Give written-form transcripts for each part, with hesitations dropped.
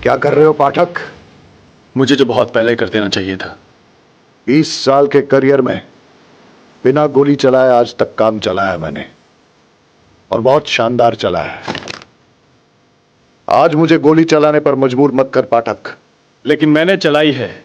क्या कर रहे हो पाठक? मुझे जो बहुत पहले कर देना चाहिए था। 20 साल के करियर में बिना गोली चलाए आज तक काम चलाया मैंने, और बहुत शानदार चला है। आज मुझे गोली चलाने पर मजबूर मत कर पाठक। लेकिन मैंने चलाई है।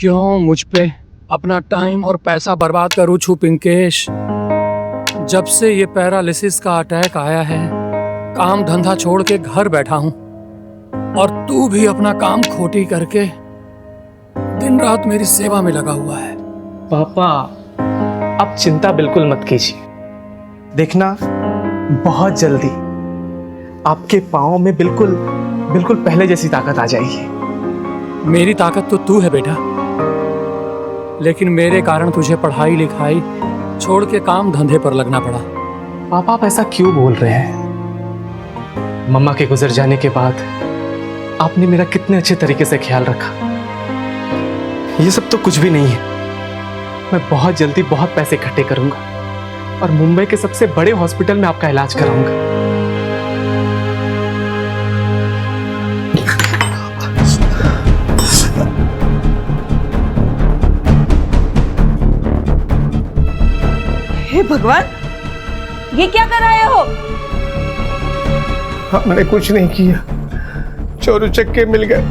क्यों मुझ पे अपना टाइम और पैसा बर्बाद करूं छू पिंकेश? जब से ये पैरालिसिस का अटैक आया है, काम धंधा छोड़ के घर बैठा हूं, और तू भी अपना काम खोटी करके दिन रात मेरी सेवा में लगा हुआ है। पापा, आप चिंता बिल्कुल मत कीजिए। देखना, बहुत जल्दी आपके पाँव में बिल्कुल बिल्कुल पहले जैसी ताकत आ जाएगी। मेरी ताकत तो तू है बेटा, लेकिन मेरे कारण तुझे पढ़ाई लिखाई छोड़ के काम धंधे पर लगना पड़ा। पापा, आप ऐसा क्यों बोल रहे हैं? मम्मा के गुजर जाने के बाद आपने मेरा कितने अच्छे तरीके से ख्याल रखा। ये सब तो कुछ भी नहीं है। मैं बहुत जल्दी बहुत पैसे इकट्ठे करूंगा और मुंबई के सबसे बड़े हॉस्पिटल में आपका इलाज कराऊंगा। हे भगवान, ये क्या कर रहे हो? हमने कुछ नहीं किया। चोर उचक्के मिल गए,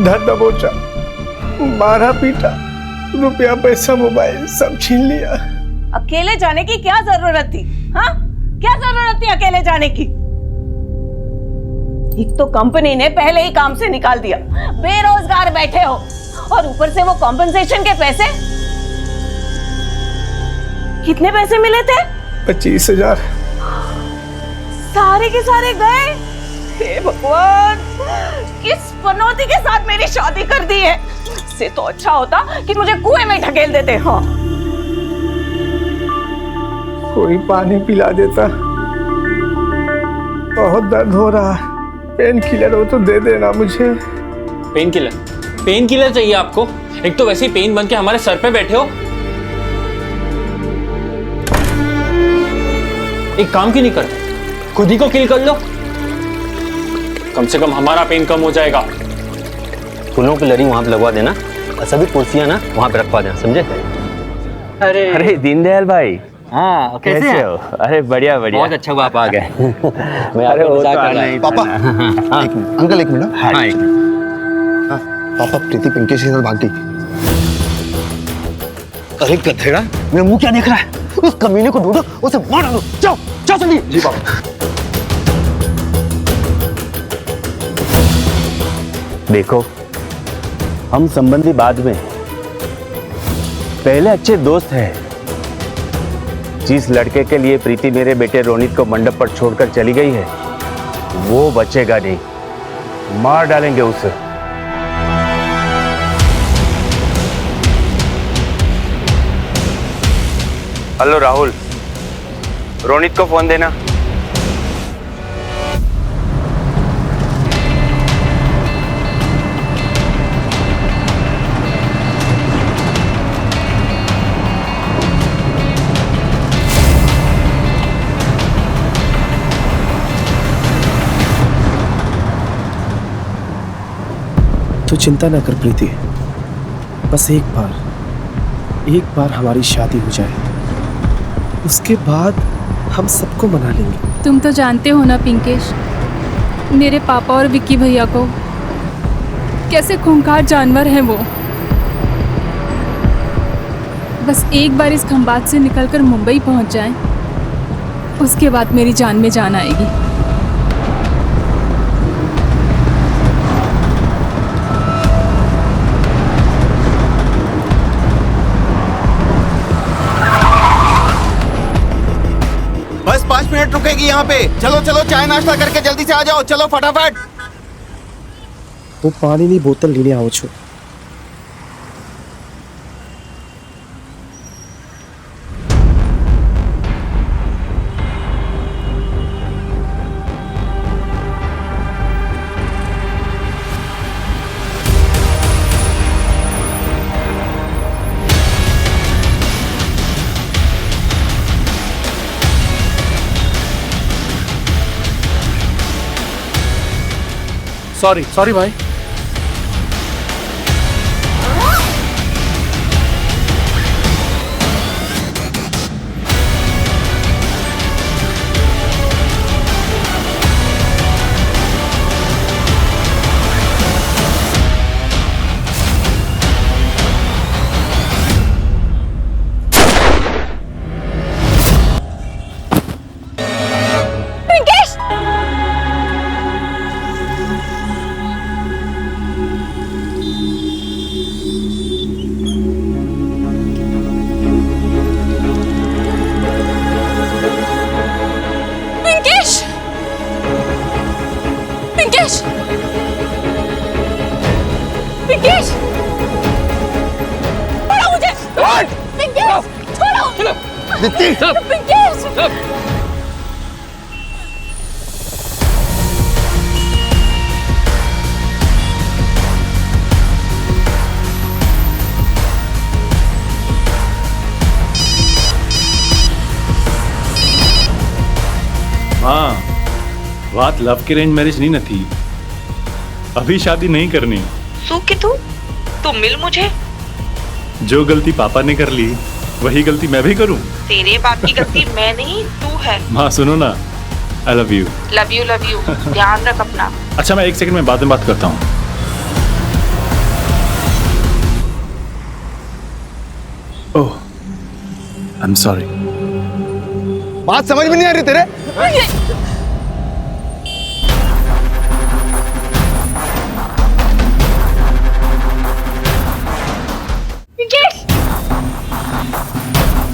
धर दबोचा, मारा पीटा, रुपया पैसा मोबाइल सब छीन लिया। अकेले जाने की क्या जरूरत थी? हाँ, क्या जरूरत थी अकेले जाने की? एक तो कंपनी ने पहले ही काम से निकाल दिया, बेरोजगार बैठे हो, और ऊपर से वो कॉम्पेंसेशन के पैसे। कितने पैसे मिले थे? 25,000। सारे के सारे गए। हे भगवान, किस पनौती के साथ मेरी शादी कर दी है। इससे तो अच्छा होता कि मुझे कुएं में ढकेल देते। हाँ, कोई पानी पिला देता। बहुत दर्द हो रहा है, पेन किलर हो तो दे देना मुझे। Pain killer? पेन किलर चाहिए आपको? एक तो वैसे ही पेन बन के हमारे सर पे बैठे हो। एक काम क्यों नहीं करते, खुद ही को किल कर लो। कम से कम हमारा पेन कम हो जाएगा। फूलों की लड़ी वहां पे लगवा देना और सभी कुर्सियां ना वहां पे रखवा देना, समझे? अरे दीनदयाल भाई, हाँ, कैसे हो? अरे बढ़िया बढ़िया, बहुत अच्छा हुआ आप आ गए। मैं अरे वो तो आना ही था। पापा, हाँ। अंकल एक मिनट। हाँ, हाँ, पापा, प्रीति पिंकेश के साथ भाग गई। अरे गधेड़ा, मेरा मुंह क्या देख रहा है? उस कमीने को ढूंढो, उसे मार डालो। जाओ जाओ जल्दी। जी पापा। देखो, हम संबंधी बाद में, पहले अच्छे दोस्त हैं। जिस लड़के के लिए प्रीति मेरे बेटे रोनित को मंडप पर छोड़कर चली गई है, वो बचेगा नहीं, मार डालेंगे उसे। हेलो राहुल, रोनित को फोन देना। तो चिंता ना कर प्रीति, बस एक बार हमारी शादी हो जाए, उसके बाद हम सबको मना लेंगे। तुम तो जानते हो ना पिंकेश, मेरे पापा और विक्की भैया को कैसे खूंखार जानवर हैं वो। बस एक बार इस खंबात से निकलकर मुंबई पहुंच जाएं, उसके बाद मेरी जान में जान आएगी। बस 5 मिनट रुकेगी यहाँ पे। चलो चलो, चाय नाश्ता करके जल्दी से आ जाओ। चलो फटाफट। वो पानी नहीं, बोतल लेने आओ छो। सॉरी सॉरी भाई। पिंकेश! पिंकेश! पिंकेश! पिंकेश! छोड़ो मुझे! पिंकेश! छोड़ो! पिंकेश! हाँ, बात लव की अरेंज मैरिज नहीं न थी। अभी शादी नहीं करनी। कि तू मिल मुझे। जो गलती पापा ने कर ली वही गलती मैं भी करूं। तेरे बाप की गलती मैं नहीं, तू है। माँ सुनो ना, I love you. Love you ध्यान रख अपना। अच्छा मैं 1 सेकंड में बाद में बात करता हूँ। ओह, आई एम सॉरी। बात समझ में नहीं आ रही तेरे।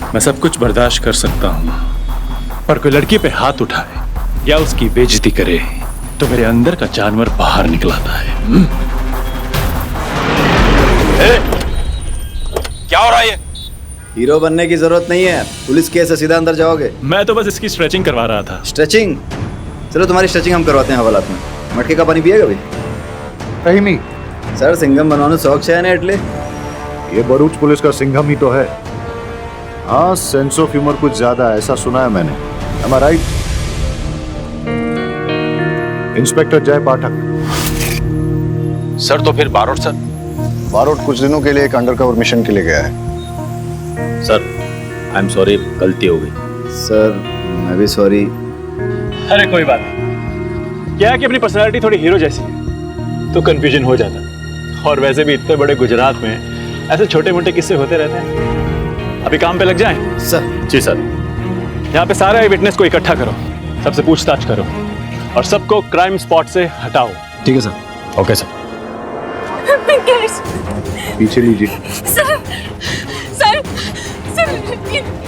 मैं सब कुछ बर्दाश्त कर सकता हूँ, पर कोई लड़की पे हाथ उठाए या उसकी बेइज्जती करे तो मेरे अंदर का जानवर बाहर निकल आता है। क्या हो रहा है? हीरो बनने की जरूरत नहीं है, पुलिस केस से सीधा अंदर जाओगे। मैं तो बस इसकी स्ट्रेचिंग करवा रहा था। स्ट्रेचिंग? चलो तुम्हारी स्ट्रेचिंग हम करवाते हैं हवालात में। मटके का पानी पिएगा भाई? कहीं नहीं सर, सिंघम बनवाने शौक से है ना एटले? ये भरूच पुलिस का सिंघम ही तो है। हाँ, सेंस ऑफ ह्यूमर कुछ ज्यादा है, ऐसा सुना है मैंने। Am I right? Inspector Jay Pathak. Sir तो फिर बारोट सर? बारोट कुछ दिनों के लिए एक अंडरकवर मिशन के लिए गया है। सर आई एम सॉरी, गलती हो गई। सर मैं भी सॉरी। अरे कोई बात नहीं, क्या है कि अपनी पर्सनालिटी थोड़ी हीरो जैसी है तो कंफ्यूजन हो जाता। और वैसे भी इतने बड़े गुजरात में ऐसे छोटे मोटे किस्से होते रहते हैं। अभी काम पे लग जाएं? सर। जी सर। यहाँ पे सारे विटनेस को इकट्ठा करो, सबसे पूछताछ करो और सबको क्राइम स्पॉट से हटाओ। ठीक है सर। Okay sir. पिंकेश! पीछे लीजिए। सर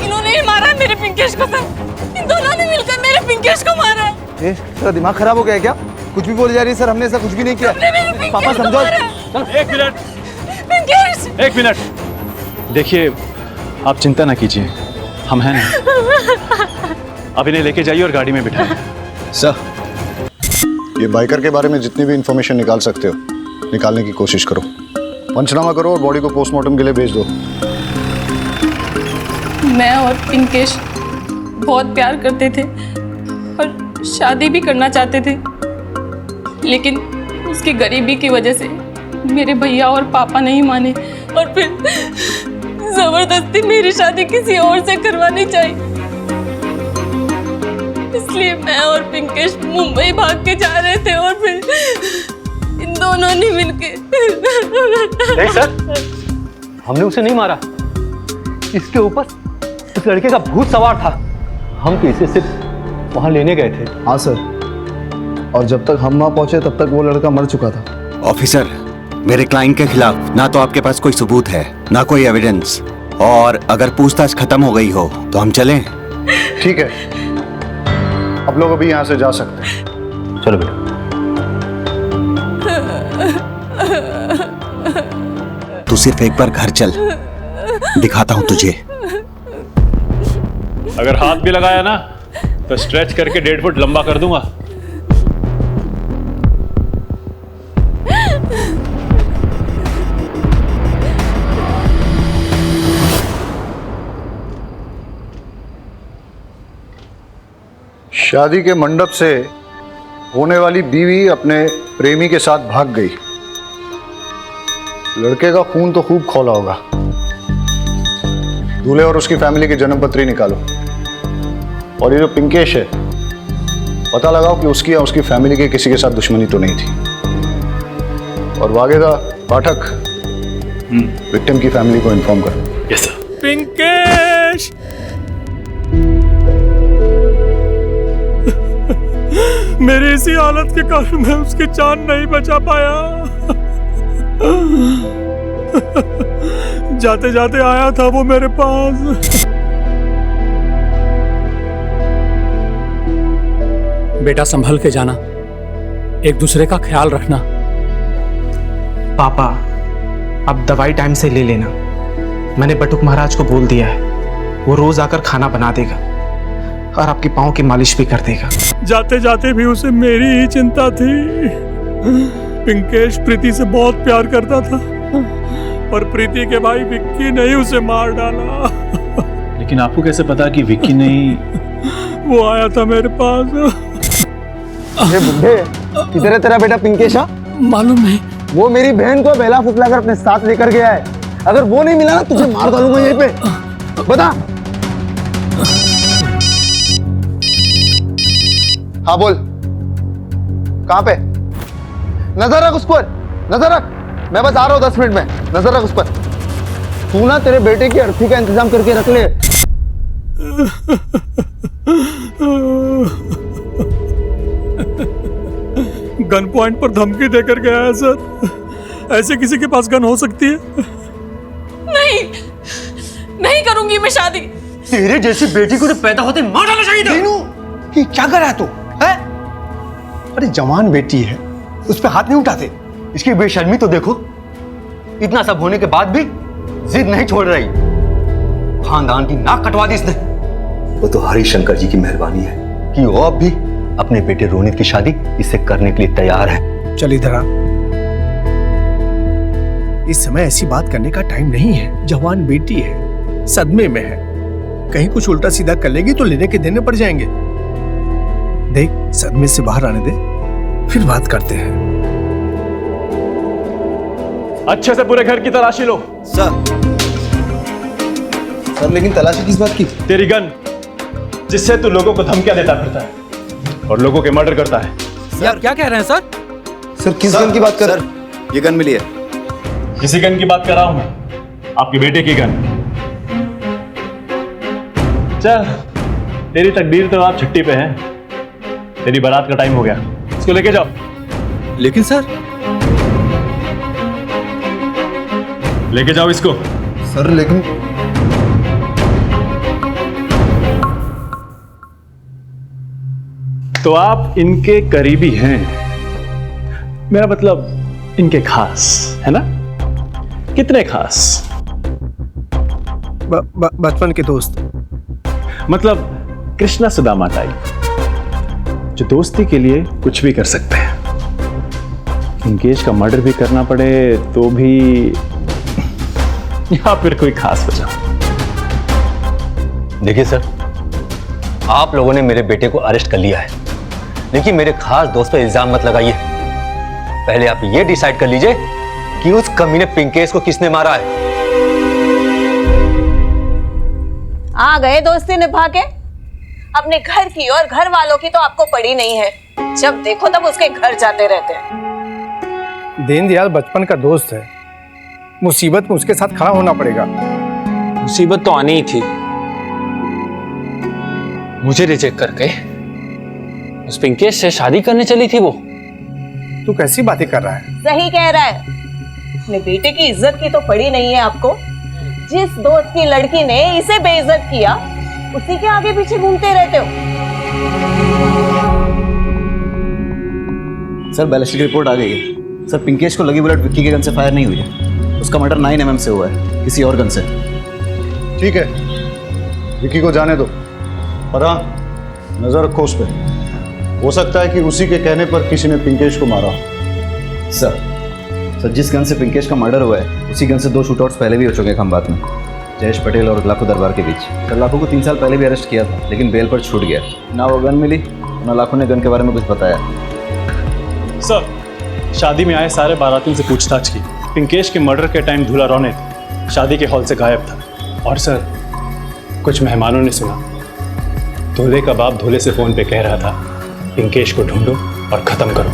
इन्होंने ही मारा है मेरे पिंकेश को। सर इन दोनों ने मिलकर मेरे पिंकेश को मारा है। तेरा दिमाग खराब हो गया है क्या? कुछ भी बोल जा रही है। सर हमने ऐसा कुछ भी नहीं किया। पापा समझो। एक मिनट, पिंकेश! 1 मिनट। देखिए आप चिंता ना कीजिए, हम हैं ना। अब इन्हें लेके जाइए और गाड़ी में बिठाइए। सर, ये बाइकर के बारे में जितनी भी इंफॉर्मेशन निकाल सकते हो निकालने की कोशिश करो। पंचनामा करो और बॉडी को पोस्टमार्टम के लिए भेज दो। मैं और पिंकेश बहुत प्यार करते थे और शादी भी करना चाहते थे, लेकिन उसकी गरीबी की वजह से मेरे भैया और पापा नहीं माने और फिर जबरदस्ती मेरी शादी किसी और से करवानी चाहिए। इसलिए मैं और पिंकेश मुंबई भाग के जा रहे थे और फिर इन दोनों ने मिलके। नहीं सर, हमने उसे नहीं मारा। इसके ऊपर उस लड़के का भूत सवार था। हम तो इसे सिर्फ वहां लेने गए थे। हाँ सर, और जब तक हम वहां पहुंचे तब तक वो लड़का मर चुका था। ऑफिसर, मेरे क्लाइंट के खिलाफ ना तो आपके पास कोई सबूत है ना कोई एविडेंस, और अगर पूछताछ खत्म हो गई हो तो हम चलें? ठीक है, अब लोग अभी यहाँ से जा सकते हैं। चलो बेटा। तू सिर्फ एक बार घर चल, दिखाता हूं तुझे। अगर हाथ भी लगाया ना तो स्ट्रेच करके 1.5 फुट लंबा कर दूंगा। शादी के मंडप से होने वाली बीवी अपने प्रेमी के साथ भाग गई। लड़के का खून तो खूब खौला होगा। दूल्हे और उसकी फैमिली की जन्म पत्री निकालो, और ये जो पिंकेश है, पता लगाओ कि उसकी या उसकी फैमिली के किसी के साथ दुश्मनी तो नहीं थी। और वागेदा पाठक विक्टिम की फैमिली को इन्फॉर्म करो। Yes sir. पिंकेश, मेरी इसी हालत के कारण मैं उसकी जान नहीं बचा पाया। जाते जाते आया था वो मेरे पास। बेटा संभल के जाना, एक दूसरे का ख्याल रखना। पापा, अब दवाई टाइम से ले लेना। मैंने बटुक महाराज को बोल दिया है, वो रोज आकर खाना बना देगा और आपकी पाँव की मालिश भी कर देगा। जाते जाते भी उसे मेरी ही चिंता थी। पिंकेश प्रीति से बहुत प्यार करता था, पर प्रीति के भाई विक्की ने ही उसे मार डाला। लेकिन आपको कैसे पता कि विक्की नहीं? वो आया था मेरे पास। ये बुढ़े, किधर है तेरा बेटा पिंकेशा? मालूम नहीं। वो मेरी बहन को बेला फुसलाकर अपने साथ लेकर गया है। अगर वो नहीं मिला ना, तुझे मार डालूंगा यहीं पे। बता। हाँ बोल, कहाँ पे? नजर रख उस पर, नजर रख। मैं बस आ रहा हूँ 10 मिनट में, नजर रख उस पर। तू ना तेरे बेटे की अर्थी का इंतजाम करके रख ले। गन पॉइंट पर धमकी देकर गया है सर। ऐसे किसी के पास गन हो सकती है? नहीं, नहीं करूंगी मैं शादी। तेरे जैसी बेटी को तो पैदा होते मार डालना चाहिए था। ये क्या कर रहा है तू? है? अरे जवान बेटी है, उस पर हाथ नहीं उठाते। इसकी बेशर्मी तो देखो। इतना सब होने के बाद भी जिद नहीं छोड़ रही। खानदान की नाक कटवा दी इसने। वो तो हरिशंकर जी की मेहरबानी है कि वो अब भी अपने बेटे रोनित की शादी इससे करने के लिए तैयार है। चल इधर आ। इस समय ऐसी बात करने का टाइम नहीं है। जवान बेटी है, सदमे में है, कहीं कुछ उल्टा सीधा कर लेगी तो लेने के देने पड़ जाएंगे। देख, सदमे से बाहर आने दे, फिर बात करते हैं। अच्छे से पूरे घर की तलाशी लो। सर लेकिन तलाशी किस बात की? तेरी गन, जिससे तू लोगों को धमकियां देता फिरता है और लोगों के मर्डर करता है। यार क्या कह रहे हैं सर? सर किस गन की बात कर रहे हैं? ये गन मिली है। किसी गन की बात कर रहा हूं मैं, आपके बेटे की गन। चल, तेरी तकदीर तो आप छुट्टी पे है। तेरी बारात का टाइम हो गया, इसको लेके जाओ। लेकिन सर। लेके जाओ इसको। सर लेकिन तो आप इनके करीबी हैं, मेरा मतलब इनके खास है ना? कितने खास? बचपन के दोस्त। मतलब कृष्णा सुदामा टाइप, जो दोस्ती के लिए कुछ भी कर सकते हैं। पिंकेश का मर्डर भी करना पड़े तो भी, या फिर कोई खास वजह। देखिए सर, आप लोगों ने मेरे बेटे को अरेस्ट कर लिया है, लेकिन मेरे खास दोस्त पर इल्जाम मत लगाइए। पहले आप ये डिसाइड कर लीजिए कि उस कमीने पिंकेश को किसने मारा है। आ गए दोस्ती निभा के। अपने घर की और घर वालों की तो आपको पड़ी नहीं है। जब देखो तब उसके घर जाते रहते हैं। दीनदयाल बचपन का दोस्त है, मुसीबत में उसके साथ खड़ा होना पड़ेगा। मुसीबत तो आनी ही थी। मुझे रिजेक्ट करके उस पिंकेश से शादी करने चली थी वो। तू कैसी बातें कर रहा है? सही कह रहा है। अपने बेटे की इज्जत की तो पड़ी नहीं है आपको। जिस दोस्त की लड़की ने इसे बेइज्जत किया, उसी के आगे पीछे घूमते रहते हो। सर बैलिस्टिक रिपोर्ट आ गई है। सर पिंकेश को लगी बुलेट विक्की के गन से फायर नहीं हुई है। उसका मर्डर 9 mm से हुआ है, किसी और गन से। ठीक है, विक्की को जाने दो, पर हाँ नजर रखो उस पर। हो सकता है कि उसी के कहने पर किसी ने पिंकेश को मारा। सर जिस गन से पिंकेश का मर्डर हुआ है, उसी गन से 2 शूटआउट्स पहले भी हो चुके हैं खंबात में, जयेश पटेल और लाखो दरबार के बीच। सर लाखो को 3 साल पहले भी अरेस्ट किया था, लेकिन बेल पर छूट गया। ना वो गन मिली, ना लाखो ने गन के बारे में कुछ बताया। सर, शादी में आए सारे बारातियों से पूछताछ की। पिंकेश के मर्डर के टाइम दूल्हा रोनित शादी के हॉल से गायब था। और सर, कुछ मेहमानों ने सुना दूल्हे का बाप दूल्हे से फोन पे कह रहा था, पिंकेश को ढूंढो और खत्म करो।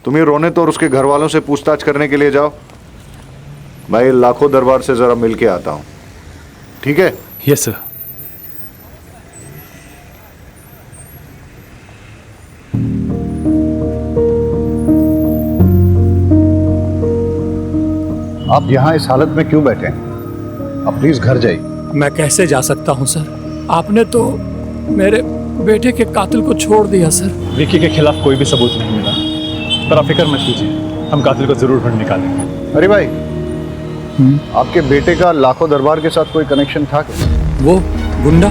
तुम ये रोनित और उसके घर वालों से पूछताछ करने के लिए जाओ। मैं ये लाखों दरबार से जरा मिल के आता हूं, ठीक है? Yes sir. आप यहां इस हालत में क्यों बैठे हैं? आप प्लीज घर जाइए। मैं कैसे जा सकता हूं सर? आपने तो मेरे बेटे के कातिल को छोड़ दिया सर। विक्की के खिलाफ कोई भी सबूत नहीं मिला, पर आप फिक्र मत कीजिए, हम कातिल को जरूर ढूंढ निकालेंगे। अरे भाई, आपके बेटे का लाखों दरबार के साथ कोई कनेक्शन था क्या? वो गुंडा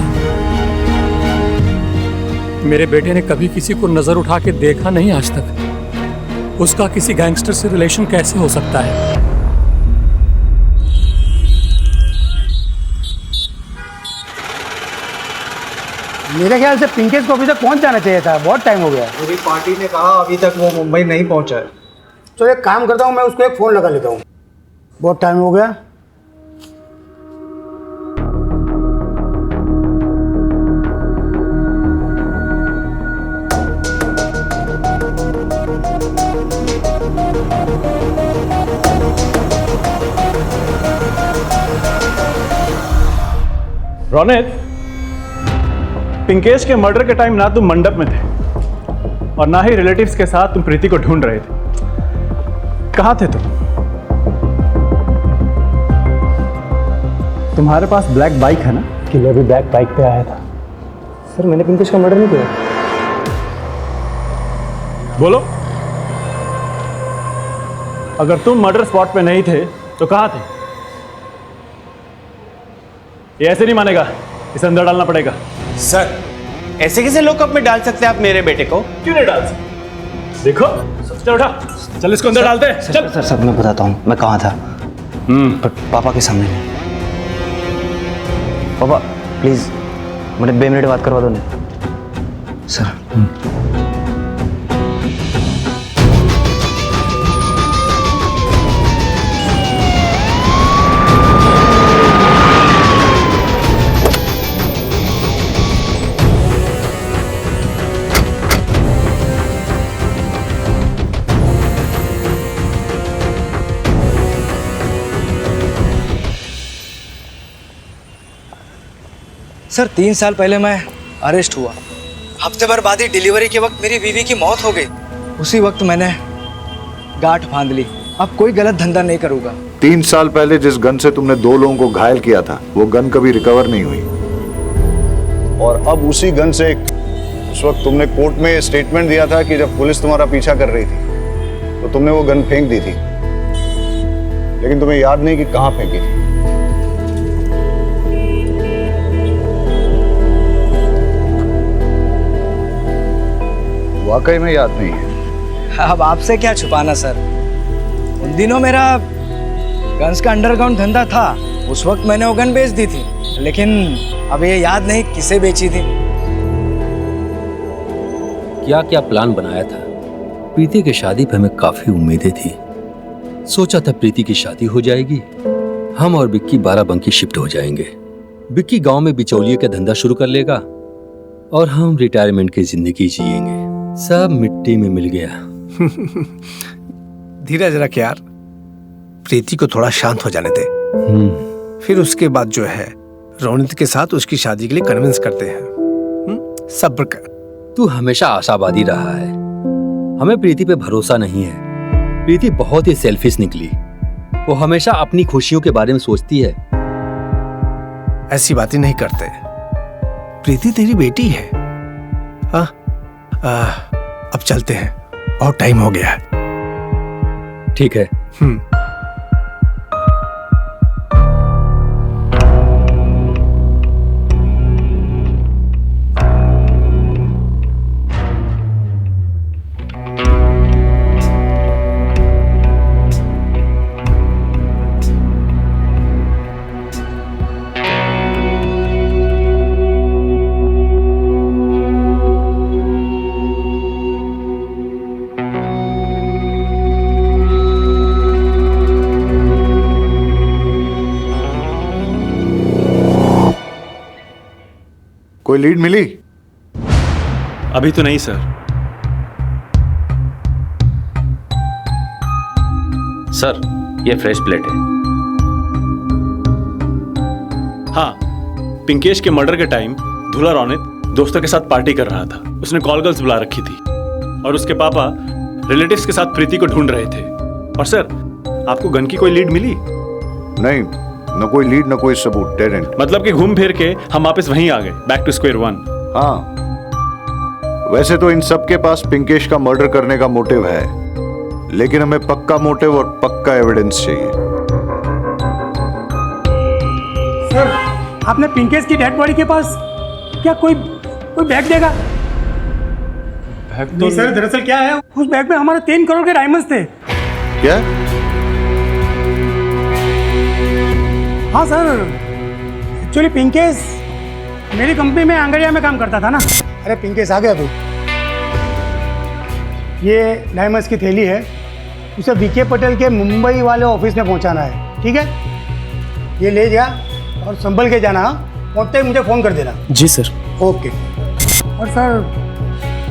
मेरे बेटे ने कभी किसी को नजर उठा के देखा नहीं आज तक। उसका किसी गैंगस्टर से रिलेशन कैसे हो सकता है? मेरे ख्याल से पिंकेश को अभी तक पहुंच जाना चाहिए था, बहुत टाइम हो गया। पूरी पार्टी ने कहा अभी तक वो मुंबई नहीं पहुंचा है। तो एक काम करता हूँ, मैं उसको एक फ़ोन लगा लेता हूँ, बहुत टाइम हो गया। रोनित, पिंकेश के मर्डर के टाइम ना तुम मंडप में थे और ना ही रिलेटिव्स के साथ तुम प्रीति को ढूंढ रहे थे। कहाँ थे तुम? तुम्हारे पास ब्लैक बाइक है ना? किलर भी ब्लैक बाइक पे आया था। सर, मैंने पिंकेश का मर्डर नहीं किया। बोलो, अगर तुम मर्डर स्पॉट पे नहीं थे तो कहाँ थे? ये ऐसे नहीं मानेगा, इसे अंदर डालना पड़ेगा। सर, ऐसे कैसे लॉकअप में डाल सकते हैं आप मेरे बेटे को? क्यों नहीं डाल सकते? देखो, चल उठा, चल इसको अंदर डालते हैं। चल। सर मैं बताता हूँ मैं कहाँ था। पर पापा के सामने नहीं। पापा प्लीज मुझे 2 मिनट बात करवा दो ना सर। सर 3 साल पहले मैं अरेस्ट हुआ। हफ्ते भर बाद ही डिलीवरी के वक्त मेरी बीवी की मौत हो गई। उसी वक्त मैंने गांठ बांध ली, अब कोई गलत धंधा नहीं करूंगा। 3 साल पहले जिस गन से तुमने 2 लोगों को घायल किया था, वो गन कभी रिकवर नहीं हुई। और अब उसी गन से उस वक्त तुमने कोर्ट में स्टेटमेंट दिया था कि जब पुलिस तुम्हारा पीछा कर रही थी तो तुमने वो गन फेंक दी थी, लेकिन तुम्हें याद नहीं कि कहां फेंकी थी। वाकई में याद नहीं है? अब आपसे क्या छुपाना सर, उन दिनों मेरा गन्स का अंडरग्राउंड धंधा था। उस वक्त मैंने वो गन बेच दी थी, लेकिन अब ये याद नहीं किसे बेची थी। क्या क्या प्लान बनाया था। प्रीति की शादी पे हमें काफी उम्मीदें थी। सोचा था प्रीति की शादी हो जाएगी, हम और बिक्की बाराबंकी शिफ्ट हो जाएंगे। बिक्की गांव में बिचौलिए का धंधा शुरू कर लेगा और हम रिटायरमेंट की जिंदगी जिएंगे। सब मिट्टी में मिल गया। धीरज रख यार, प्रीति को थोड़ा शांत हो जाने दे। फिर उसके बाद जो है रोनित के साथ उसकी शादी के लिए कन्विंस करते हैं। सब्र कर। तू हमेशा आशावादी रहा है, हमें प्रीति पे भरोसा नहीं है। प्रीति बहुत ही सेल्फिश निकली, वो हमेशा अपनी खुशियों के बारे में सोचती है। ऐसी बातें नहीं करते, प्रीति तेरी बेटी है। हाँ, अब चलते हैं, बहुत टाइम हो गया है। ठीक है। कोई लीड मिली? अभी तो नहीं सर। सर, ये फ्रेश प्लेट है। हाँ, पिंकेश के मर्डर के टाइम धुला रौनित दोस्तों के साथ पार्टी कर रहा था। उसने कॉल गर्ल्स बुला रखी थी और उसके पापा रिलेटिव्स के साथ प्रीति को ढूंढ रहे थे। और सर, आपको गन की कोई लीड मिली? नहीं, न कोई लीड न कोई सबूत, डेड एंड। मतलब कि घूम फिर के हम वापस वहीं आ गए, बैक टू स्क्वायर वन। हाँ, वैसे तो इन सब के पास पिंकेश का मर्डर करने का मोटिव है, लेकिन हमें पक्का मोटिव और पक्का एविडेंस चाहिए। सर, आपने पिंकेश की डेड बॉडी के पास क्या कोई बैग देगा? बैग नहीं सर, दरअसल क्या है, उस बैग में हमारे 3 करोड़ के डायमंड्स थे। क्या? हाँ सर, एक्चुअली पिंकेश मेरी कंपनी में आंगड़िया में काम करता था ना। अरे पिंकेश आ गया तू। ये डायमंड्स की थैली है, उसे वीके पटेल के मुंबई वाले ऑफिस में पहुंचाना है, ठीक है? ये ले जा और संभल के जाना। पहुंचते ही मुझे फ़ोन कर देना। जी सर। ओके। और सर,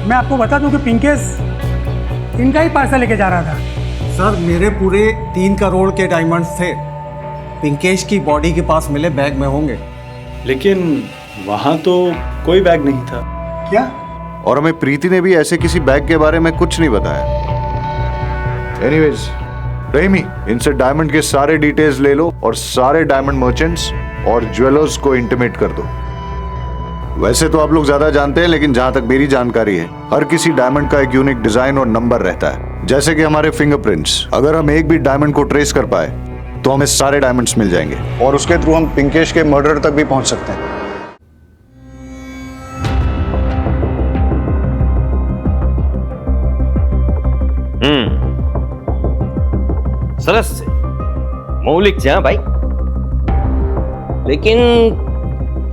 मैं आपको बता दूं कि पिंकेश इनका ही पार्सल लेके जा रहा था। सर, मेरे पूरे 3 करोड़ के डायमंड्स थे, पिंकेश की बॉडी के पास मिले बैग में होंगे। लेकिन वहां तो कोई बैग नहीं था। क्या? और हमें प्रीति ने भी ऐसे किसी बैग के बारे में कुछ नहीं बताया। एनीवेज, रहीमी, इनसे डायमंड के सारे डिटेल्स ले लो और सारे डायमंड मर्चेंट्स और ज्वेलर्स को इंटीमेट कर दो। वैसे तो आप लोग ज्यादा जानते हैं, लेकिन जहां तक मेरी जानकारी है, हर किसी डायमंड का एक यूनिक डिजाइन और नंबर रहता है, जैसे कि हमारे फिंगरप्रिंट्स। अगर हम एक भी डायमंड को ट्रेस कर पाए तो हमें सारे डायमंड्स मिल जाएंगे और उसके थ्रू हम पिंकेश के मर्डर तक भी पहुंच सकते हैं। सरस से मौलिक से। हाँ भाई, लेकिन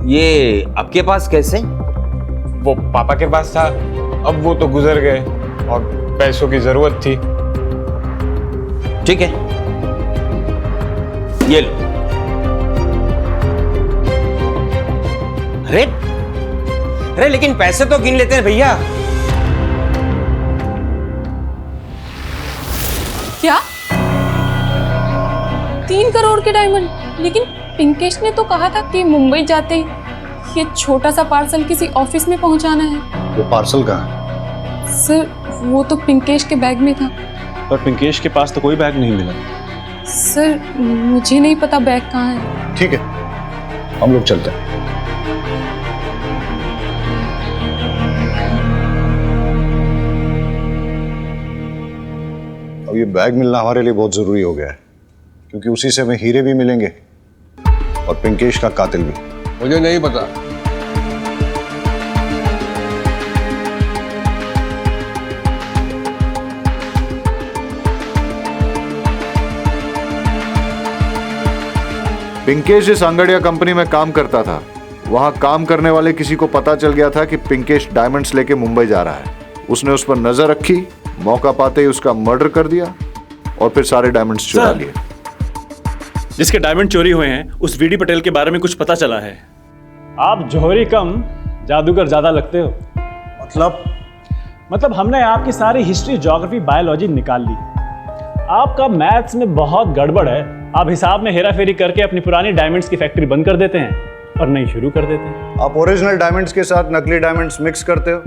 ये आपके पास कैसे? वो पापा के पास था, अब वो तो गुजर गए और पैसों की जरूरत थी। ठीक है, ये लो। अरे अरे, लेकिन पैसे तो गिन लेते हैं भैया। क्या 3 करोड़ के डायमंड? लेकिन पिंकेश ने तो कहा था कि मुंबई जाते ये छोटा सा पार्सल किसी ऑफिस में पहुंचाना है। वो पार्सल कहाँ है? सर, वो तो पिंकेश के बैग में था। पर पिंकेश के पास तो कोई बैग नहीं मिला। सर, मुझे नहीं पता बैग कहाँ है। ठीक है, हम लोग चलते हैं। अब ये बैग मिलना हमारे लिए बहुत जरूरी हो गया है, क्योंकि उसी से हमें हीरे भी मिलेंगे और पिंकेश का कातिल भी। मुझे नहीं पता। पिंकेश जिस अंगड़िया कंपनी में काम करता था, वहां काम करने वाले किसी को पता चल गया था कि पिंकेश डायमंड्स लेके मुंबई जा रहा है। उसने उस पर नजर रखी, मौका पाते ही उसका मर्डर कर दिया और फिर सारे डायमंड्स चुरा लिए। जिसके डायमंड चोरी हुए हैं, उस वीडी पटेल के बारे में कुछ पता चला है। आप जौहरी कम जादूगर ज्यादा लगते हो। मतलब हमने आपकी सारी हिस्ट्री, ज्योग्राफी, बायोलॉजी निकाल ली। आपका मैथ्स में बहुत गड़बड़ है। आप हिसाब में हेरा फेरी करके अपनी पुरानी डायमंड्स की फैक्ट्री बंद कर देते हैं और नई शुरू कर देते हैं। आप ओरिजिनल डायमंड्स के साथ नकली डायमंड्स मिक्स करते हो,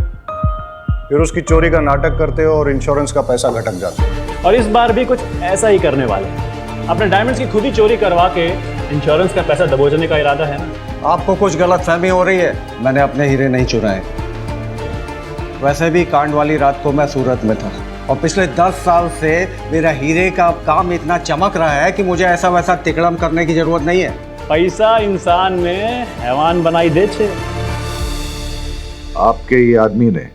फिर उसकी चोरी का नाटक करते हो और इंश्योरेंस का पैसा घटक जाता है। और इस बार भी कुछ ऐसा ही करने वाले हैं। अपने डायमंड्स की खुद ही चोरी करवा के इंश्योरेंस का पैसा दबोचने का इरादा है ना? आपको कुछ गलतफहमी हो रही है। मैंने अपने हीरे नहीं चुराए। वैसे भी कांड वाली रात को मैं सूरत में था और पिछले 10 साल से मेरा हीरे का काम इतना चमक रहा है कि मुझे ऐसा वैसा तिकड़म करने की जरूरत नहीं है। पैसा इंसान में हैवान बनाई दे छे। आपके ये आदमी ने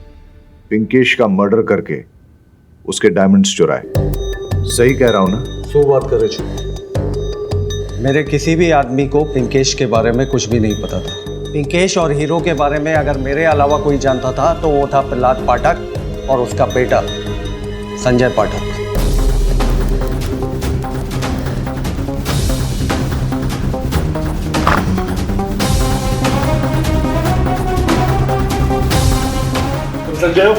पिंकेश का मर्डर करके उसके डायमंड्स चुराए। सही कह रहा हूं ना? सो बात करे छो। मेरे किसी भी आदमी को पिंकेश के बारे में कुछ भी नहीं पता था। पिंकेश और हीरो के बारे में अगर मेरे अलावा कोई जानता था तो वो था प्रहलाद पाठक और उसका बेटा संजय पाठक। संजय हो?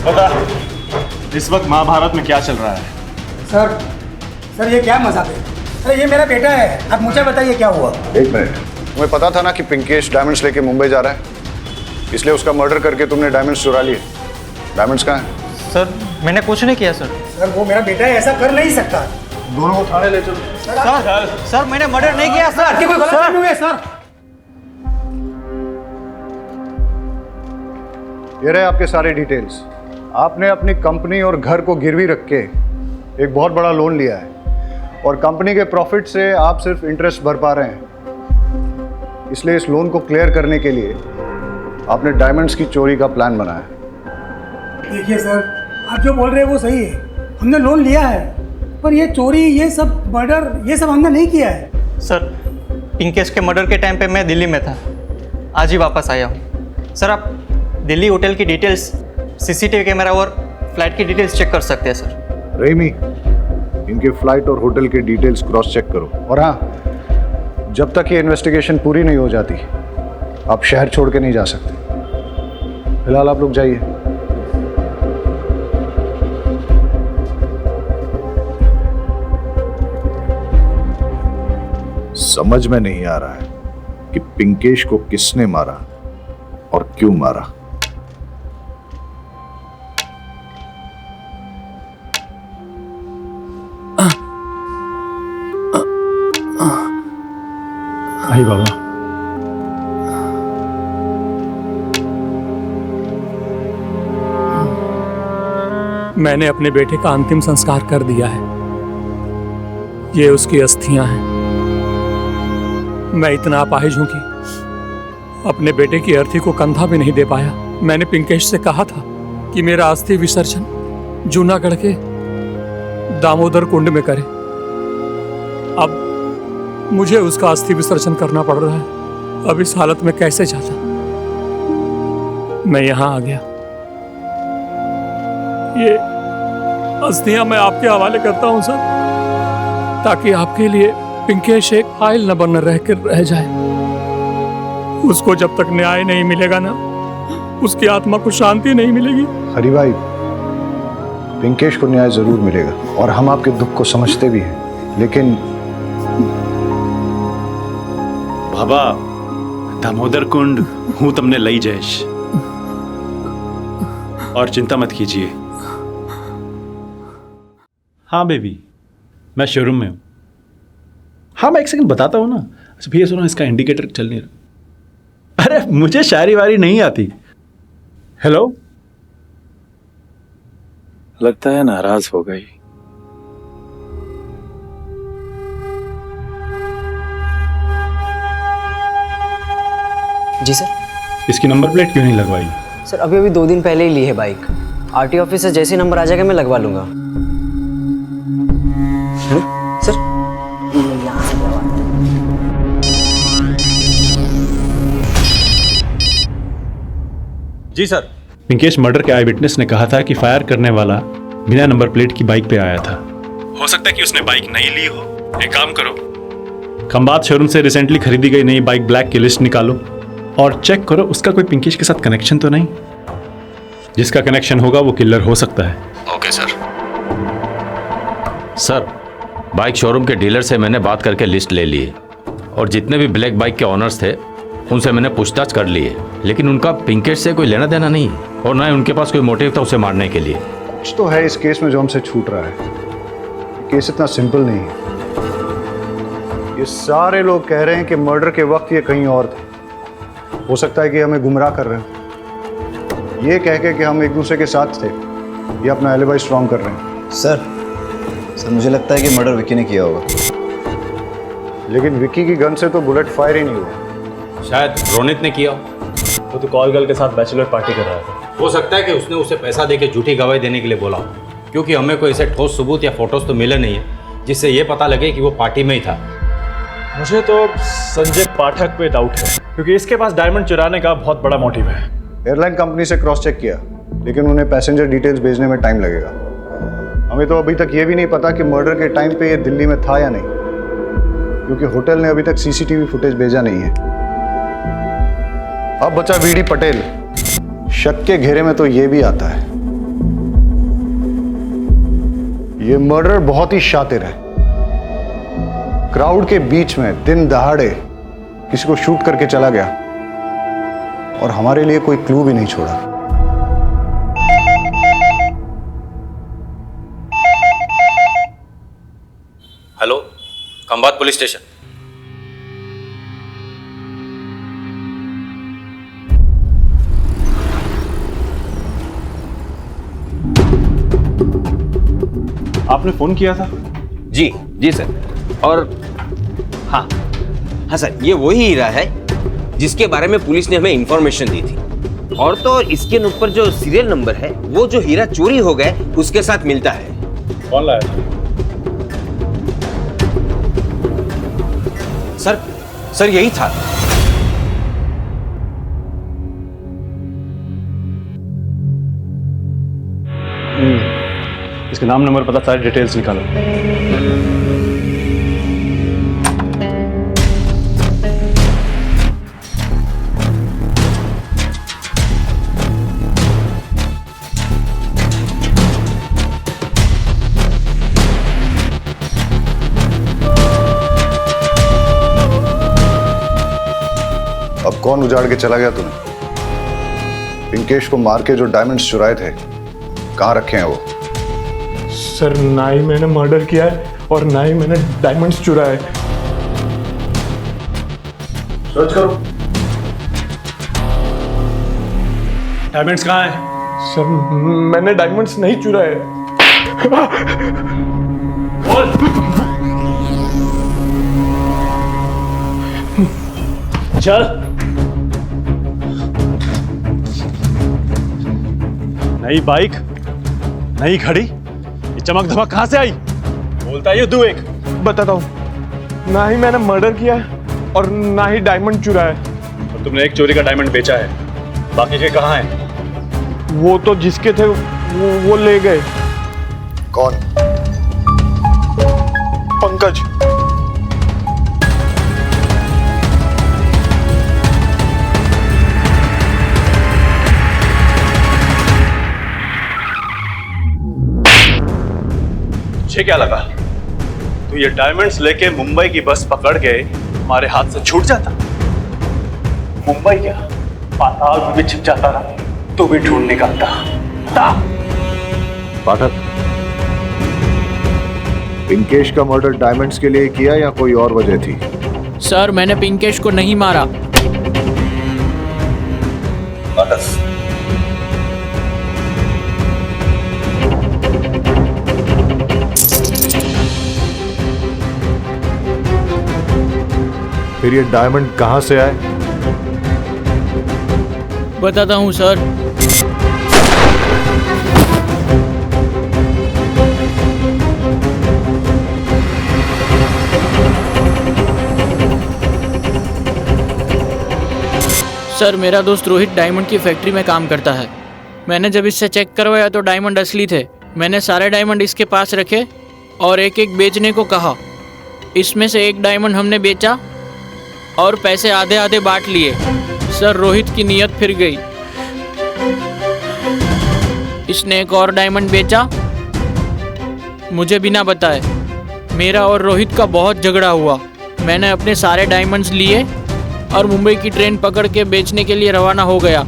बता, इस वक्त महाभारत में क्या चल रहा है? सर ये क्या मजाक है? अरे ये मेरा बेटा है, आप मुझे बताइए क्या हुआ। एक मिनट, तुम्हें पता था ना कि पिंकेश डायमंड्स लेके मुंबई जा रहा है, इसलिए उसका मर्डर करके तुमने डायमंड्स चुरा लिए। डायमंड्स कहाँ हैं? सर मैंने कुछ नहीं किया सर। सर वो मेरा बेटा है, ऐसा कर नहीं सकता। दोनों को थाने ले चलो। सर मैंने मर्डर नहीं किया सर। आपकी कोई गलती नहीं है सर। ये रहे आपके सारे डिटेल्स। आपने अपनी कंपनी और घर को गिरवी रख के एक बहुत बड़ा लोन लिया है और कंपनी के प्रॉफिट से आप सिर्फ इंटरेस्ट भर पा रहे हैं। इसलिए इस लोन को क्लियर करने के लिए आपने डायमंड्स की चोरी का प्लान बनाया। देखिए सर, आप जो बोल रहे हैं वो सही है, हमने लोन लिया है, पर ये चोरी, ये सब मर्डर, ये सब हमने नहीं किया है। सर पिंकेश के मर्डर के टाइम पे मैं दिल्ली में था, आज ही वापस आया हूँ। सर आप दिल्ली होटल की डिटेल्स, सीसीटीवी कैमरा और फ्लाइट की डिटेल्स चेक कर सकते हैं सर। रेमी, इनके फ्लाइट और होटल के डिटेल्स क्रॉस चेक करो। और हाँ, जब तक ये इन्वेस्टिगेशन पूरी नहीं हो जाती आप शहर छोड़ के नहीं जा सकते। फिलहाल आप लोग जाइए। समझ में नहीं आ रहा है कि पिंकेश को किसने मारा और क्यों मारा। आई बाबा। मैंने अपने बेटे का अंतिम संस्कार कर दिया है। ये उसकी अस्थियां हैं। मैं इतना अपाहिज हूं कि अपने बेटे की अर्थी को कंधा भी नहीं दे पाया। मैंने पिंकेश से कहा था कि मेरा अस्थि विसर्जन जूनागढ़ के दामोदर कुंड में करे। अब मुझे उसका अस्थि विसर्जन करना पड़ रहा है। अब इस हालत में कैसे जाता? मैं यहां आ गया। ये अस्थियां मैं आपके हवाले करता हूं सर, ताकि आपके लिए पिंकेश एक फाइल न बन रह जाए। उसको जब तक न्याय नहीं मिलेगा ना, उसकी आत्मा को शांति नहीं मिलेगी। हरी भाई, पिंकेश को न्याय जरूर मिलेगा और हम आपके दुख को समझते भी हैं, लेकिन बाबा, दामोदर कुंड हूं तुमने लई जयेश, और चिंता मत कीजिए। हाँ बेबी, मैं शोरूम में हूँ। हाँ मैं एक सेकंड बताता हूँ ना। अच्छा भैया सुनो, इसका इंडिकेटर चल नहीं रहा। अरे मुझे शायरी वारी नहीं आती। हेलो, लगता है नाराज हो गई। जी सर। इसकी नंबर प्लेट क्यों नहीं लगवाई? सर अभी अभी 2 दिन पहले ही ली है बाइक। आरटी ऑफिस से जैसे नंबर आ जाएगा मैं लगवा लूंगा। सर यहाँ से लगवा। जी सर। पिंकेश मर्डर के आई विटनेस ने कहा था कि फायर करने वाला बिना नंबर प्लेट की बाइक पे आया था। हो सकता है कि उसने बाइक नई ली हो। एक काम करो, खंबात शोरूम से रिसेंटली खरीदी गई नई बाइक ब्लैक की लिस्ट निकालो और चेक करो उसका कोई पिंकेश के साथ कनेक्शन तो नहीं। जिसका कनेक्शन होगा वो किलर हो सकता है। Okay sir. Sir, bike showroom के डीलर से मैंने बात करके लिस्ट ले ली है और जितने भी ब्लैक बाइक के ऑनर्स थे उनसे मैंने पूछताछ कर ली है, लेकिन उनका पिंकेश से कोई लेना देना नहीं है और ना ही उनके पास कोई मोटिव था उसे मारने के लिए। कुछ तो है इस केस में जो हमसे छूट रहा है। केस इतना सिंपल नहीं है। ये सारे लोग कह रहे हैं कि मर्डर के वक्त ये कहीं और थे। हो सकता है कि हमें गुमराह कर रहे हैं। ये कह के कि हम एक दूसरे के साथ थे, ये अपना एलिबाई स्ट्रॉन्ग कर रहे हैं। सर मुझे लगता है कि मर्डर विक्की ने किया होगा। लेकिन विक्की की गन से तो बुलेट फायर ही नहीं हुआ। शायद रोनित ने किया। वो तो कॉल गर्ल के साथ बैचलर पार्टी कर रहा था। हो सकता है कि उसने उसे पैसा देके झूठी गवाही देने के लिए बोला, क्योंकि हमें कोई ऐसे ठोस सबूत या फोटोज तो मिले नहीं है जिससे ये पता लगे कि वो पार्टी में ही था। मुझे तो संजय पाठक पे डाउट है, क्योंकि इसके पास डायमंड चुराने का बहुत बड़ा मोटिव है। एयरलाइन कंपनी से क्रॉस चेक किया, लेकिन उन्हें पैसेंजर डिटेल्स भेजने में टाइम लगेगा। हमें तो अभी तक ये भी नहीं पता कि मर्डर के टाइम पे ये दिल्ली में था या नहीं, क्योंकि होटल ने अभी तक सीसीटीवी फुटेज भेजा नहीं है। अब बचा वीडी पटेल। शक के घेरे में तो ये भी आता है। ये मर्डर बहुत ही शातिर है। क्राउड के बीच में दिन दहाड़े किसी को शूट करके चला गया और हमारे लिए कोई क्लू भी नहीं छोड़ा। Hello, Khambhat police station. आपने फोन किया था? जी जी सर। और हाँ हाँ सर, ये वही हीरा है जिसके बारे में पुलिस ने हमें इंफॉर्मेशन दी थी। और तो इसके ऊपर जो सीरियल नंबर है वो जो हीरा चोरी हो गए उसके साथ मिलता है। कौन लाया था? सर यही था। इसके नाम नंबर पता सारी डिटेल्स निकालो। अब कौन उजाड़ के चला गया तुम्हें? पिंकेश को मार के जो डायमंड्स चुराए थे कहां रखे हैं वो? सर, ना ही मैंने मर्डर किया है और ना ही मैंने डायमंड्स चुराए। सर्च करो। डायमंड्स कहाँ है? सर, मैंने डायमंड्स नहीं चुराए। चल। नई बाइक, नई घड़ी, ये चमक धमक कहां से आई? बोलता है तू। एक बताता हूँ, ना ही मैंने मर्डर किया है और ना ही डायमंड चुराया है। और तुमने एक चोरी का डायमंड बेचा है, बाकी के कहाँ हैं? वो तो जिसके थे वो ले गए। कौन? पंकज। तुझे क्या लगा तू ये डायमंड्स लेके मुंबई की बस पकड़ के हमारे हाथ से छूट जाता? मुंबई क्या, पाताल में भी छिप जाता ना तो भी ढूंढ निकालता। पाठक, पिंकेश का मर्डर डायमंड्स के लिए किया या कोई और वजह थी? सर, मैंने पिंकेश को नहीं मारा। फिर ये डायमंड कहां से आए? बताता हूँ सर। सर, मेरा दोस्त रोहित डायमंड की फैक्ट्री में काम करता है। मैंने जब इससे चेक करवाया तो डायमंड असली थे। मैंने सारे डायमंड इसके पास रखे और एक एक बेचने को कहा। इसमें से एक डायमंड हमने बेचा और पैसे आधे आधे बांट लिए। सर, रोहित की नीयत फिर गई। इसने एक और डायमंड बेचा मुझे बिना बताए। मेरा और रोहित का बहुत झगड़ा हुआ। मैंने अपने सारे डायमंड्स लिए और मुंबई की ट्रेन पकड़ के बेचने के लिए रवाना हो गया।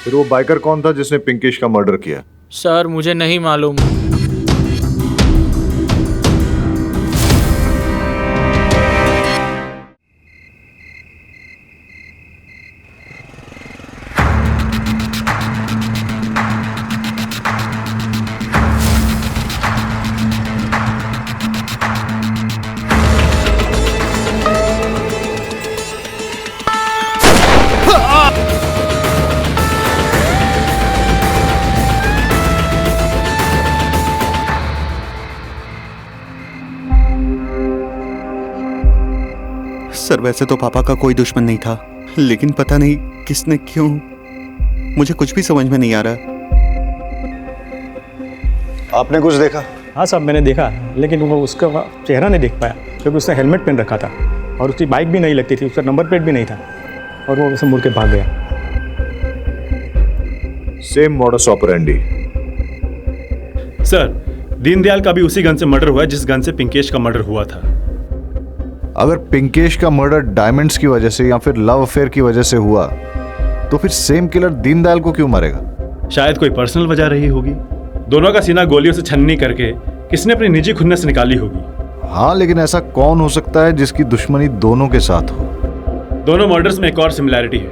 फिर वो बाइकर कौन था जिसने पिंकेश का मर्डर किया? सर, मुझे नहीं मालूम। सर, वैसे तो पापा का कोई दुश्मन नहीं था, लेकिन पता नहीं किसने क्यों, मुझे कुछ भी समझ में नहीं आ रहा। आपने कुछ देखा? हाँ साहब, मैंने देखा, लेकिन वो उसका चेहरा नहीं देख पाया क्योंकि उसने हेलमेट पहन रखा था। और उसकी बाइक भी नहीं लगती थी, उसका नंबर प्लेट भी नहीं था और वो वैसे मुड़ के भाग गया। Same modus operandi. Sir, Deendayal का भी उसी गन से मर्डर हुआ है जिस गन से पिंकेश का मर्डर हुआ था। अगर पिंकेश का मर्डर डायमंड्स की वजह से या फिर लव अफेयर की वजह से हुआ तो फिर सेम किलर दीनदयाल को क्यों मारेगा? शायद कोई पर्सनल वजह रही होगी। दोनों का सीना गोलियों से छन्नी करके किसने अपनी निजी खुन्नस निकाली होगी। हाँ, लेकिन ऐसा कौन हो सकता है जिसकी दुश्मनी दोनों के साथ हो? दोनों मर्डर्स में एक और सिमिलैरिटी है,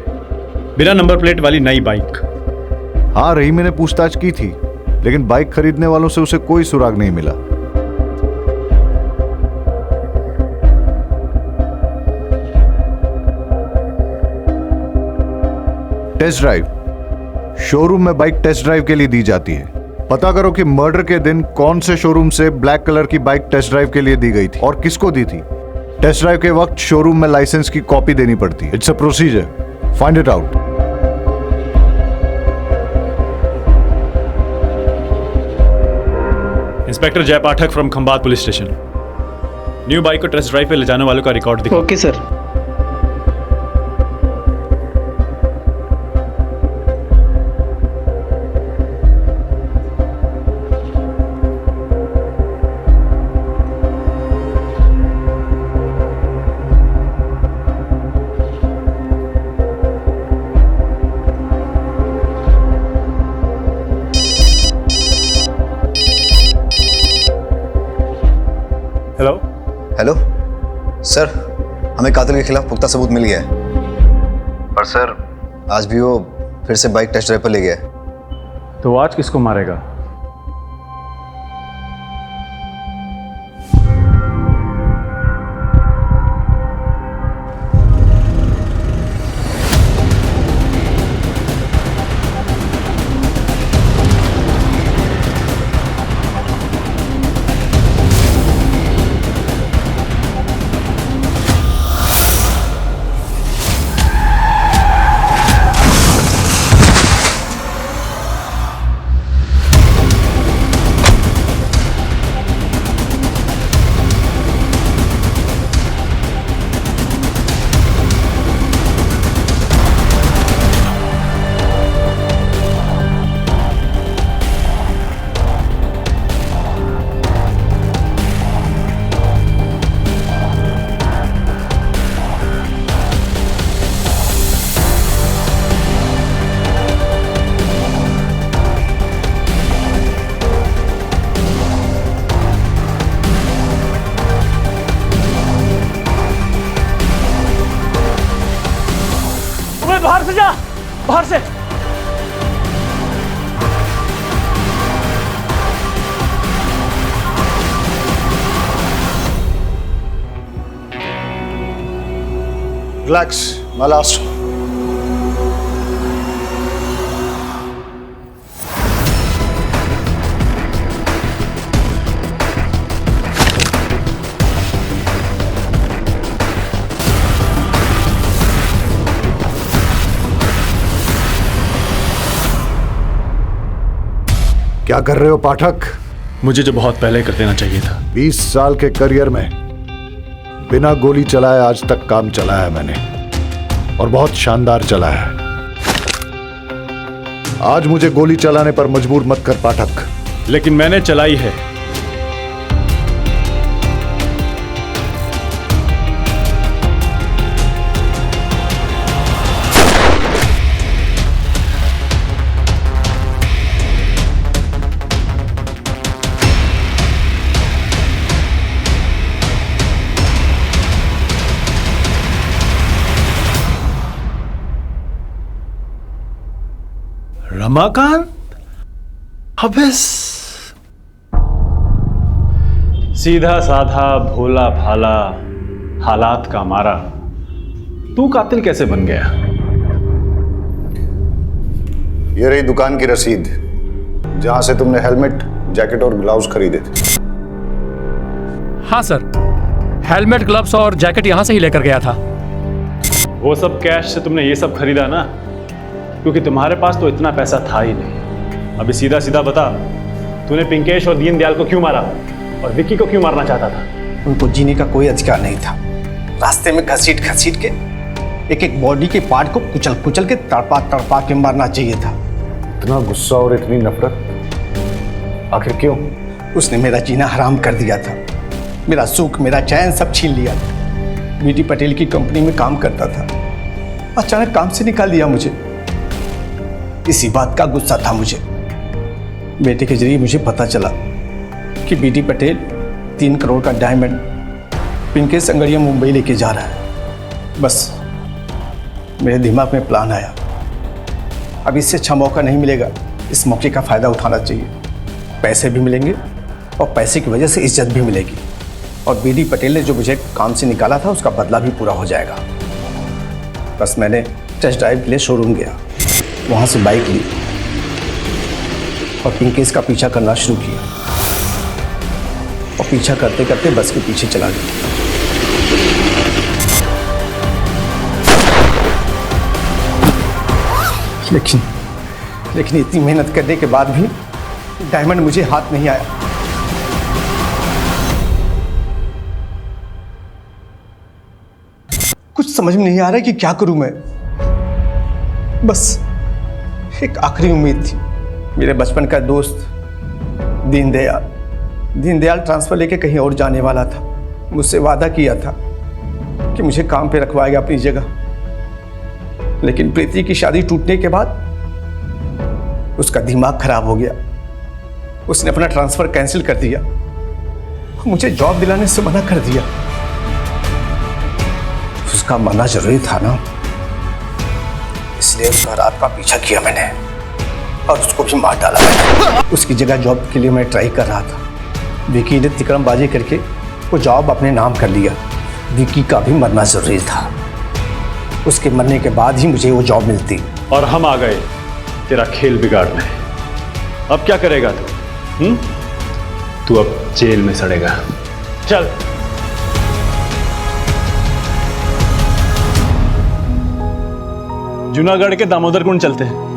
बिना नंबर प्लेट वाली नई बाइक। हाँ, रही मैंने पूछताछ की थी, लेकिन बाइक खरीदने वालों से उसे कोई सुराग नहीं मिला। Test drive. शोरूम में बाइक टेस्ट ड्राइव के लिए दी जाती है। पता करो कि मर्डर के दिन कौन से शोरूम से ब्लैक कलर की बाइक टेस्ट ड्राइव के लिए दी गई थी और किसको दी थी। टेस्ट ड्राइव के वक्त शोरूम में लाइसेंस की कॉपी देनी पड़ती है। It's a procedure, find it out. Inspector Jay Pathak from Khambhat police station. New bike को टेस्ट ड्राइव पे ले जाने वालों का रिकॉर्ड दिखाओ। Okay sir. Hello hello sir, हमें कातिल के खिलाफ पुख्ता सबूत मिल गया है। पर सर, आज भी वो फिर से बाइक टेस्ट ड्राइव पर ले गया है। तो आज किसको मारेगा? बाहर से जा, बाहर से। रिलैक्स, मैं लास्ट। क्या कर रहे हो पाठक? मुझे जो बहुत पहले कर देना चाहिए था। 20 साल के करियर में बिना गोली चलाए आज तक काम चलाया है मैंने, और बहुत शानदार चला है। आज मुझे गोली चलाने पर मजबूर मत कर पाठक। लेकिन मैंने चलाई है। रमाकांत? अबे सीधा साधा भोला भाला हालात का मारा, तू कातिल कैसे बन गया? ये रही दुकान की रसीद जहां से तुमने हेलमेट, जैकेट और ग्लव्स खरीदे थे। हाँ सर, हेलमेट, ग्लव्स और जैकेट यहां से ही लेकर गया था। वो सब कैश से तुमने ये सब खरीदा ना, क्योंकि तुम्हारे पास तो इतना पैसा था ही नहीं। अभी सीधा सीधा बता, तूने पिंकेश और दीनदयाल को क्यों मारा और विक्की को क्यों मारना चाहता था? उनको जीने का कोई अधिकार नहीं था। रास्ते में घसीट घसीट के एक एक बॉडी के पार्ट को कुचल कुचल के तड़पा के मारना चाहिए था। इतना गुस्सा और इतनी नफरत आखिर क्यों? उसने मेरा जीना हराम कर दिया था, मेरा सुख मेरा चैन सब छीन लिया था। बीटी पटेल की कंपनी में काम करता था, अचानक काम से निकाल दिया मुझे। इसी बात का गुस्सा था मुझे। बेटे के जरिए मुझे पता चला कि बीटी पटेल 3 करोड़ का डायमंड पिंकेश संगड़िया मुंबई लेके जा रहा है। बस मेरे दिमाग में प्लान आया, अब इससे अच्छा मौका नहीं मिलेगा, इस मौके का फ़ायदा उठाना चाहिए। पैसे भी मिलेंगे और पैसे की वजह से इज्जत भी मिलेगी, और बीडी पटेल ने जो मुझे काम से निकाला था उसका बदला भी पूरा हो जाएगा। बस मैंने टेस्ट ड्राइव के लिए शोरूम गया, वहाँ से बाइक ली और पिंकेश का पीछा करना शुरू किया, और पीछा करते करते बस के पीछे चला गया। लेकिन इतनी मेहनत करने के बाद भी डायमंड मुझे हाथ नहीं आया। कुछ समझ में नहीं आ रहा कि क्या करूं मैं। बस एक आखिरी उम्मीद थी, मेरे बचपन का दोस्त दीनदयाल ट्रांसफर लेके कहीं और जाने वाला था। मुझसे वादा किया था कि मुझे काम पे रखवाएगा अपनी जगह, लेकिन प्रीति की शादी टूटने के बाद उसका दिमाग खराब हो गया। उसने अपना ट्रांसफर कैंसिल कर दिया, मुझे जॉब दिलाने से मना कर दिया। उसका मना जरूरी था ना, इसलिए उसका रात का पीछा किया मैंने और उसको भी मार डाला मैंने। उसकी जगह जॉब के लिए मैं ट्राई कर रहा था। विकी ने तिकड़मबाजी करके वो जॉब अपने नाम कर लिया। विकी का भी मरना जरूरी था, उसके मरने के बाद ही मुझे वो जॉब मिलती। और हम आ गए तेरा खेल बिगाड़ने। अब क्या करेगा तू? तू अब जेल में सड़ेगा। चल। जूनागढ़ के दामोदर कुंड चलते हैं।